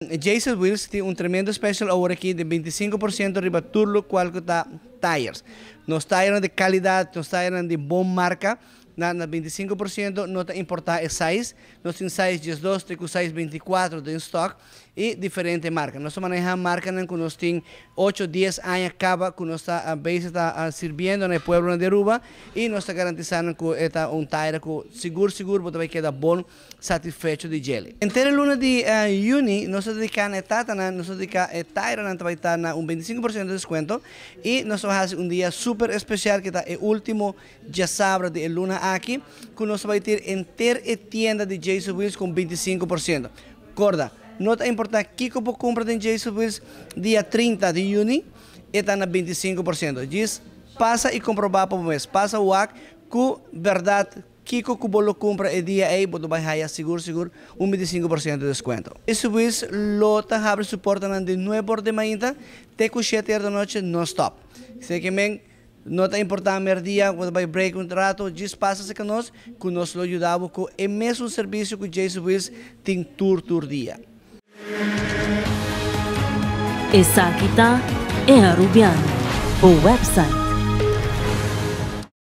Jason Wheels tem tremendo special agora aqui de 25% riba tudo qual que tá tires. Nos tires de qualidade, nos tires de boa marca, na 25% não está importar o size, nós temos size 12, tem size 24 de stock e diferente marca. Nós manejamos marca que nós temos 8, 10 anos acaba que nós está a base está sirviendo no pueblo de Aruba e nós está garantizando que é tire que seguro você vai quedar bom, satisfecho de jelly. Entre o luna de junho, nós dedicamos nós dedicamos tire vai estar na 25% de desconto e nós vamos fazer dia super especial que está o último dia sábado de luna aqui, que nós vai ter inteira tienda de Jason Wheels com 25%. Corda, não está importante que você compra de Jason Wheels dia 30 de junho e está na 25%. Diz, passa e comprovar por mês. Passa o AC, que verdade, que você compra o dia aí, você vai ganhar seguro, 25% de desconto. Jason Wheels lota abre suporte de 9 de manhã até 7 da noite non-stop. Sei que não está importante mer dia, quando vai break um trato, diz passa-se que nós lo ajudamos com o mesmo serviço que Jason Wheels tem tour dia. Essa aqui está é a Rubiano, o website